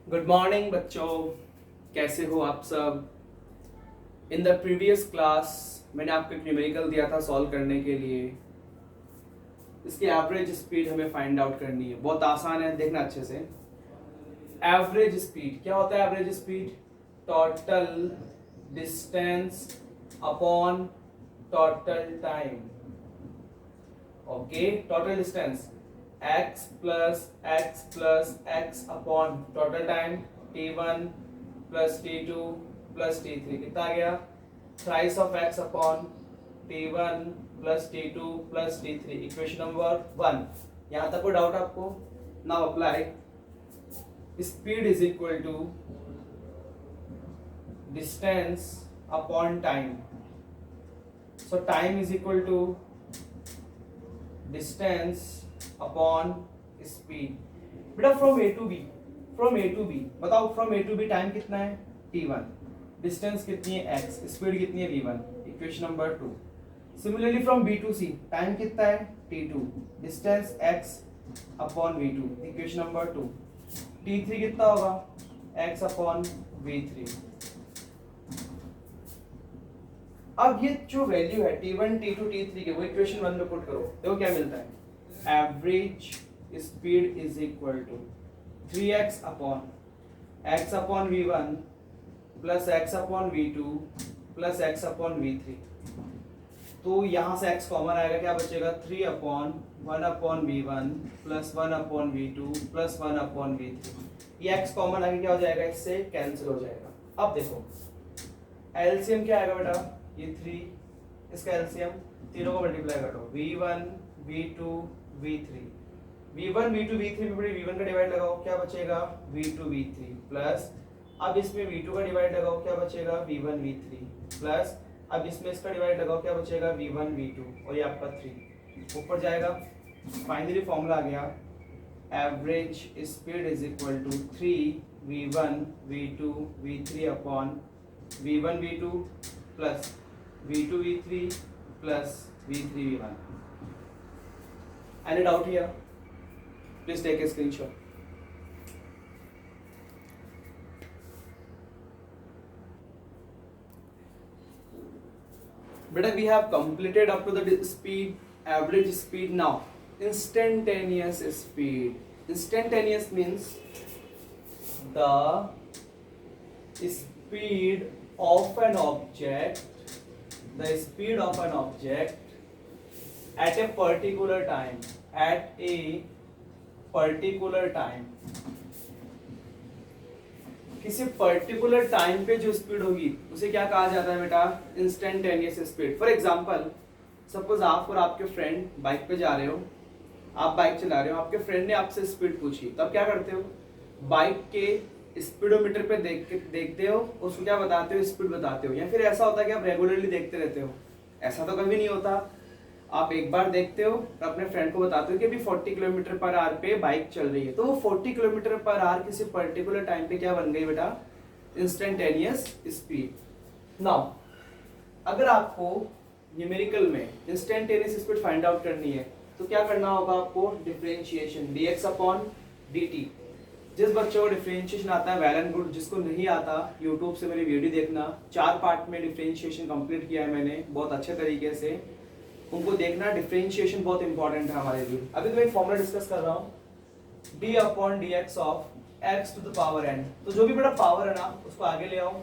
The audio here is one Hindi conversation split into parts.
गुड मॉर्निंग बच्चों, कैसे हो आप सब। इन द प्रीवियस क्लास मैंने आपको एक न्यूमेरिकल दिया था सॉल्व करने के लिए। इसकी एवरेज स्पीड हमें फाइंड आउट करनी है। बहुत आसान है, देखना अच्छे से। एवरेज स्पीड क्या होता है? Average speed total distance upon total time. Okay, total distance x plus x plus x upon total time t1 plus t2 plus t3 कितना आ गया? Thrice of x upon t1 plus t2 plus t3, equation number 1। यहां तक कोई डाउट आपको? Now apply speed is equal to distance upon time. So time is equal to distance upon speed. बेटा फ्रॉम ए टू बी, बताओ from A to B time कितना है? t1, डिस्टेंस कितनी है x, स्पीड कितनी है v1, equation number 2। Similarly from b to c time कितना है? t2, distance x upon v2, equation number 2। t3 कितना होगा? x upon v3। अब ये जो वैल्यू है t1 t2 t3 के, वो इक्वेशन 1 में पुट करो, देखो क्या मिलता है। Average speed is equal to 3x upon x upon v1 plus x upon v2 plus x upon v3। तो यहां से x कॉमन आएगा, क्या बचेगा? 3 upon 1 upon v1 plus 1 upon v2 plus 1 upon v3। ये x कॉमन आगे क्या हो जाएगा? इससे कैंसिल हो जाएगा। अब देखो एलसीएम क्या आएगा बेटा? ये 3, इसका एलसीएम तीनों को मल्टीप्लाई कर दो, v1 v2 v3, v1 v2 v3 में बड़ी v1 का डिवाइड लगाओ, क्या बचेगा? v2 v3 प्लस अब इसमें v2 का डिवाइड लगाओ, क्या बचेगा? v1 v3 प्लस अब इसमें इसका डिवाइड लगाओ, क्या बचेगा? v1 v2 और ये आपका 3 ऊपर जाएगा। फाइनली फॉर्मूला आ गया, average speed is equal to 3 v1 v2 v3 upon v1 v2 plus v2 v3 plus v3 v1। Any doubt here? Please take a screenshot. Beta, we have completed up to the speed, average speed. Now instantaneous speed. Instantaneous means the speed of an object, the speed of an object at a particular time, at a particular time, किसी पर्टिकुलर टाइम पे जो स्पीड होगी उसे क्या कहा जाता है बेटा? Instantaneous speed. For example, suppose आप और आपके फ्रेंड बाइक पे जा रहे हो, आप बाइक चला रहे हो, आपके फ्रेंड ने आपसे स्पीड पूछी, तब क्या करते हो? बाइक के स्पीडोमीटर पे देखते हो, उसको क्या बताते हो? स्पीड बताते हो। या फिर ऐसा होता है कि आप रेगुलरली देखते रहते हो? ऐसा तो कभी नहीं होता। आप एक बार देखते हो और अपने फ्रेंड को बताते हो कि अभी 40 किलोमीटर पर आवर पे बाइक चल रही है, तो वो 40 किलोमीटर पर आवर किसी पर्टिकुलर टाइम पे क्या बन गई बेटा? Instantaneous speed. नाउ अगर आपको न्यूमेरिकल में इंस्टेंटेनियस स्पीड फाइंड आउट करनी है तो क्या करना होगा आपको? Differentiation dx upon dt। जिस बच्चे को डिफरेंशिएशन आता है वेल एंड गुड, जिसको नहीं आता यूट्यूब से मेरी वीडियो देखना, 4 पार्ट में डिफरेंशिएशन कंप्लीट किया है मैंने बहुत अच्छे तरीके से, उनको देखना। डिफरेंशिएशन बहुत इंपॉर्टेंट है हमारे लिए। अभी तो मैं फॉर्मूला डिस्कस कर रहा हूँ, d upon d x of x to the power n। तो जो भी बड़ा पावर है ना उसको आगे ले आओ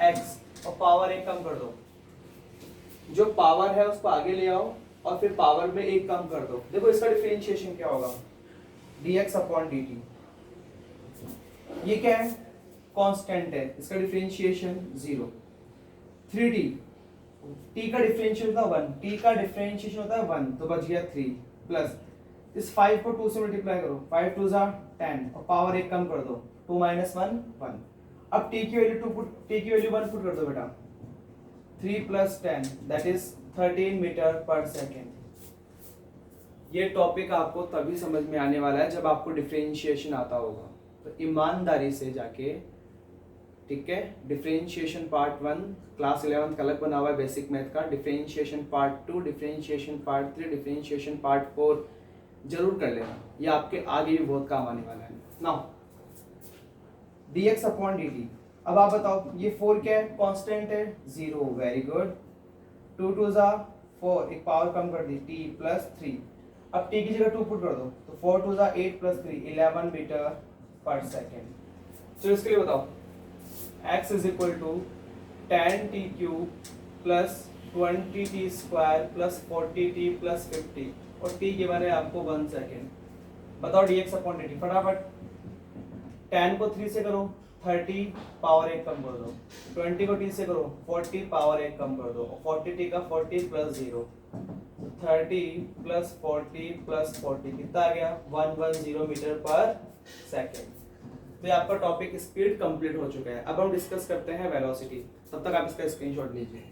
x और पावर 1 कम कर दो। जो पावर है उसको आगे ले आओ और फिर पावर में 1 कम कर दो। देखो इसका डिफरेंशिएशन क्या होगा? dx upon dt। ये क्या है? कांस्टेंट है, इसका डिफरेंशिएशन 0। 3d, t का डिफरेंशिएशन होता है 1, t का डिफरेंशिएशन होता है 1, तो बच गया 3 प्लस इस 5 को 2 से मल्टीप्लाई करो, 5 2 जा 10 और पावर 1 कम कर दो, 2 माइनस 1 1। अब t की वैल्यू 1 पुट कर दो बेटा, 3 प्लस 10 दैट इज 13 मीटर पर सेकेंड। ये टॉपिक आपको तभी समझ में आने वाला है जब आपको डिफरेंशिएशन आता होगा, तो ईमानदारी से जाके, ठीक है। डिफरेंशिएशन पार्ट 1 क्लास 11 का अलग बना हुआ है बेसिक मैथ का, differentiation part 2, differentiation part 3, differentiation part 4 जरूर कर लेना, ये आपके आगे भी बहुत काम आने वाला है। Now dx upon dt। अब आप बताओ ये 4 क्या है, कांस्टेंट है, 0, वेरी गुड। 2 टू ज़ा 4, एक पावर कम कर दी, t प्लस 3। अब t की जगह 2 पुट कर दो, तो 4 टू ज़ा 8 प्लस 3, 11 मीटर पर सेकेंड। चलो इसके लिए बताओ, x is equal to 10t cube plus 20t square plus 40t plus 50 और t के बारे में आपको 1 सेकेंड। बताओ dx अपॉन dt फटाफट। 10 को 3 से करो 30 पावर 1 कम कर दो, 20 को t से करो 40 पावर 1 कम कर दो, और 40t का 40 प्लस 0, 30 प्लस 40 प्लस 40 कितना आ गया, 110 मीटर पर सेकेंड। तो ये आपका टॉपिक स्पीड कंप्लीट हो चुका है। अब हम डिस्कस करते हैं वेलोसिटी, तब तक आप इसका स्क्रीनशॉट लीजिए।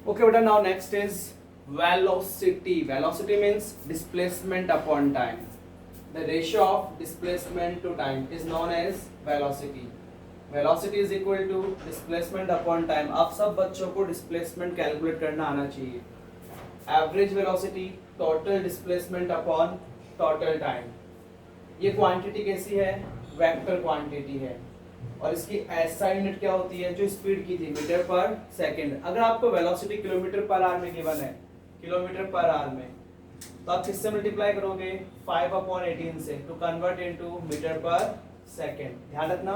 ओके बेटा, now next is velocity. Velocity means displacement upon time. The ratio of displacement to time is known as velocity. Velocity is equal to displacement upon time. आप सब बच्चों को displacement calculate करना आना चाहिए। Average velocity, total displacement upon total time. ये quantity कैसी है, वेक्टर क्वांटिटी है, और इसकी ऐसा यूनिट क्या होती है जो स्पीड की थी, मीटर पर सेकंड। अगर आपको वेलोसिटी किलोमीटर पर आवर में गिवन है, किलोमीटर पर आवर में, तो आप किससे मल्टीप्लाई करोगे, 5/18 से, टू कन्वर्ट इनटू मीटर पर सेकंड। ध्यान रखना,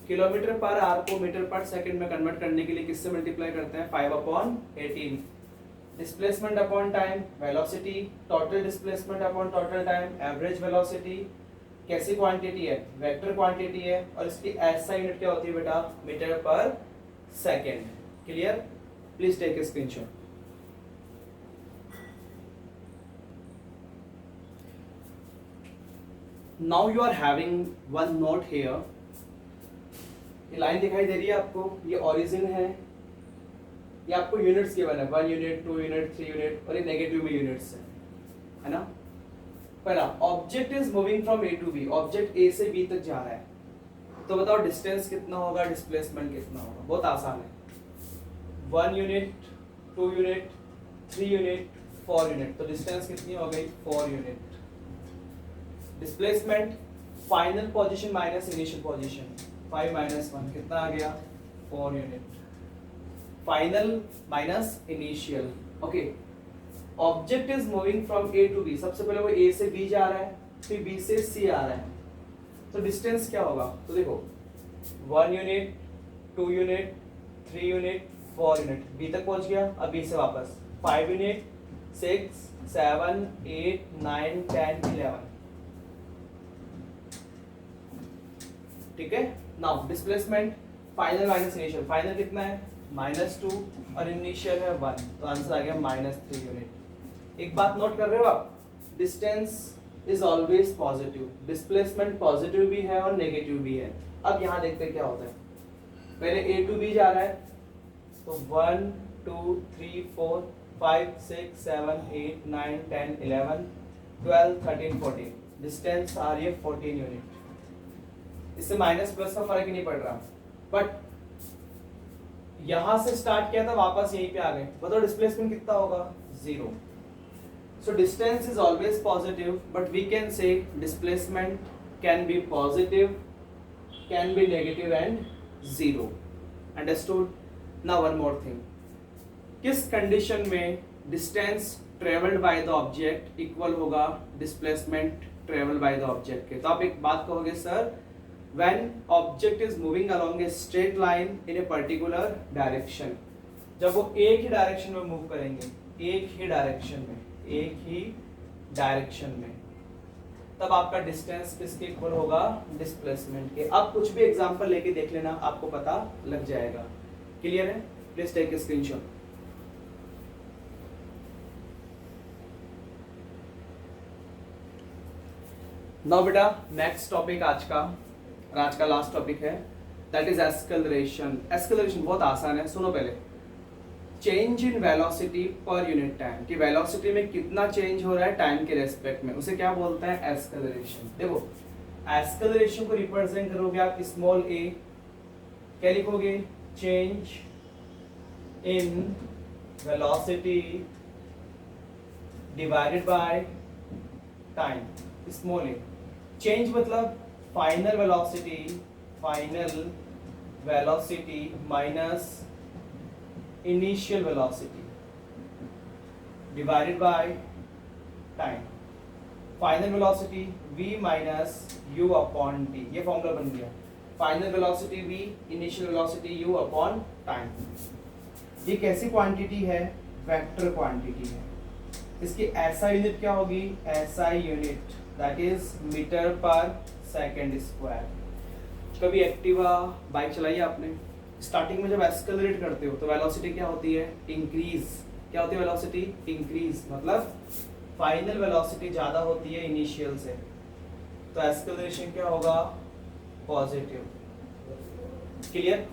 किलोमीटर पर आवर को मीटर पर सेकंड में कन्वर्ट करने के लिए किससे मल्टीप्लाई करते हैं, 5/18। Displacement upon time, velocity, total displacement upon total time, average velocity, कैसी क्वांटिटी है, वेक्टर क्वांटिटी है, और इसकी ऐसा यूनिट क्या होती है बेटा, मीटर पर second. Clear? Please take a screenshot. Now you are having one note here. ये लाइन दिखाई दे रही है आपको, ये ओरिजिन है, ये आपको यूनिट्स गिवन है, 1 यूनिट, 2 यूनिट, 3 यूनिट, और ये नेगेटिव में यूनिट्स है ना। पहला, object is moving from A to B, object A से बी तक जा रहा है, तो बताओ डिस्टेंस कितना होगा, डिस्प्लेसमेंट कितना होगा। बहुत आसान है, 1 यूनिट, 2 यूनिट, 3 यूनिट, 4 यूनिट, तो डिस्टेंस कितनी हो गई, 4 unit. Displacement, final position minus initial position, 5 minus 1 कितना आ गया, 4 unit. Final minus initial, okay. Object is moving from A to B, सबसे पहले वो ए से बी जा रहा है, फिर बी से सी आ रहा है, तो डिस्टेंस क्या होगा, तो देखो 1 unit, 2 unit, 3 unit, 4 unit, B तक पहुंच गया। अब बी से वापस 5 यूनिट, 6, 7, 8, 9, 10, 11, ठीक है। Now displacement, final minus initial, final कितना है, -2, और इनिशियल है 1, तो आंसर आ गया -3 यूनिट। एक बात नोट कर रहे हो आप, distance is always positive, displacement positive भी है और नेगेटिव भी है। अब यहाँ देखते हैं क्या होता है, पहले ए टू बी जा रहा है, तो 1, 2, 3, 4, 5, 6, 7, 8, 9, 10, 11, 12, 13, 14, डिस्टेंस आ रही है 14 यूनिट। इससे माइनस प्लस का फर्क ही नहीं पड़ रहा, बट यहां से स्टार्ट किया था, वापस यहीं पे आ गए, बताओ डिस्प्लेसमेंट कितना होगा, 0। So distance is always positive, but we can say displacement can be positive, can be negative and 0. Understood? Now one more thing. किस condition में distance traveled by the object equal होगा displacement traveled by the object के? तो आप एक बात कहोगे sir, when object is moving along a straight line in a particular direction, जब वो एक ही डायरेक्शन में मूव करेंगे, एक ही डायरेक्शन में, एक ही डायरेक्शन में, तब आपका डिस्टेंस किसके इक्वल होगा, डिस्प्लेसमेंट के। अब कुछ भी एग्जांपल लेके देख लेना, आपको पता लग जाएगा। क्लियर है? Please take a screenshot. Now बेटा, नेक्स्ट टॉपिक आज का, और आज का लास्ट टॉपिक है, दैट इज एक्सेलरेशन। एक्सेलरेशन बहुत आसान है, सुनो पहले। चेंज इन वेलोसिटी पर यूनिट टाइम, कि वेलोसिटी में कितना चेंज हो रहा है टाइम के रेस्पेक्ट में, उसे क्या बोलते हैं, एक्सेलरेशन। देखो, एक्सेलरेशन को रिप्रेजेंट करोगे आप स्मॉल a, क्या लिखोगे, change in velocity divided by time, small A. Change मतलब final velocity minus initial velocity divided by time. Final velocity v minus u upon t, ये फॉर्मूला बन गया। Final velocity v, initial velocity u upon time. ये कैसी क्वांटिटी है? वेक्टर क्वांटिटी है। इसकी SI यूनिट क्या होगी? SI unit that is metre पर सेकंड स्क्वायर। कभी एक्टिवा बाइक चलाई है आपने? स्टार्टिंग में जब एक्सेलरेट करते हो तो वेलोसिटी क्या होती है? इंक्रीज। क्या होती है वेलोसिटी? इंक्रीज। मतलब फाइनल वेलोसिटी ज्यादा होती है इनिशियल से, तो एक्सेलरेशन क्या होगा? पॉजिटिव। क्लियर?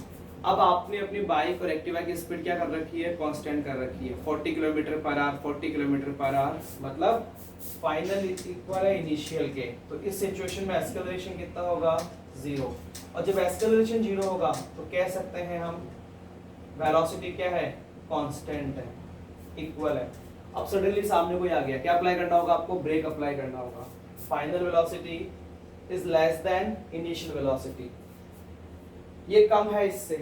अब आपने अपनी बाइक और एक्टिवा की स्पीड क्या कर रखी है? कांस्टेंट कर रखी है 40 kilometre per hour, 40 kilometre per hour, मतलब फाइनल इक्वल है इनिशियल के। तो इस सिचुएशन में एक्सेलरेशन कितना होगा? 0। और जब एक्सेलरेशन 0 होगा तो कह सकते हैं हम वेलोसिटी क्या है? कांस्टेंट है, इक्वल है। अब सडनली सामने कोई आ गया, क्या अप्लाई करना होगा आपको? ब्रेक अप्लाई करना होगा। Final velocity is less than initial velocity, ये कम है इससे,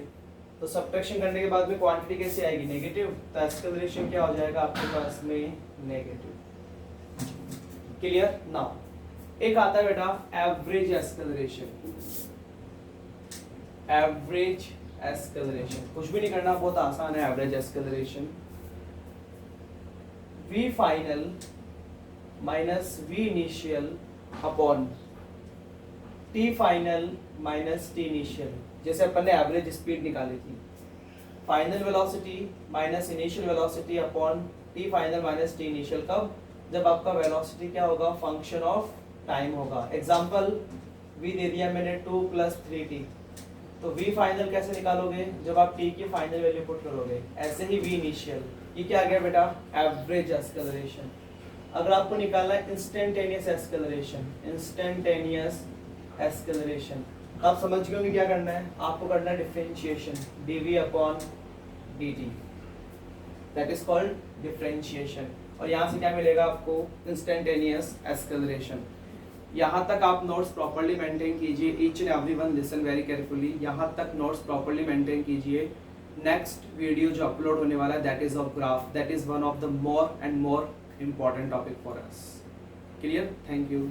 तो सब्ट्रैक्शन करने के बाद में क्वांटिटी कैसे आएगी? नेगेटिव। तो एक्सेलरेशन क्या हो जाएगा आपके पास में? नेगेटिव। क्लियर? नाउ एक आता है बेटा एवरेज एक्सेलरेशन। एवरेज एक्सेलरेशन कुछ भी नहीं करना, बहुत आसान है। Average acceleration v final minus v initial upon t final minus t initial. जैसे अपन ने एवरेज स्पीड निकाली थी, final velocity minus initial velocity upon t final minus t initial. कब? जब आपका वेलोसिटी क्या होगा? फंक्शन ऑफ टाइम होगा। एग्जांपल v दे दिया मैंने 2 + 3t, तो v फाइनल कैसे निकालोगे? जब आप t की फाइनल वैल्यू पुट करोगे। ऐसे ही v इनिशियल, ये क्या आ गया बेटा? Average acceleration. अगर आपको निकालना है इंस्टेंटेनियस एक्सेलरेशन, इंस्टेंटेनियस एक्सेलरेशन, आप समझ गए होंगे क्या करना है? आपको करना है differentiation, dv upon dt, that is called differentiation. और यहाँ से क्या मिलेगा आपको? Instantaneous acceleration. यहाँ तक आप नोट्स प्रॉपर्ली मेंटेन कीजिए। Each and every one listen very carefully. यहाँ तक नोट्स प्रॉपर्ली मेंटेन कीजिए। नेक्स्ट वीडियो जो अपलोड होने वाला है that is of graph, that is one of the more and more important topic for us. Clear? Thank you.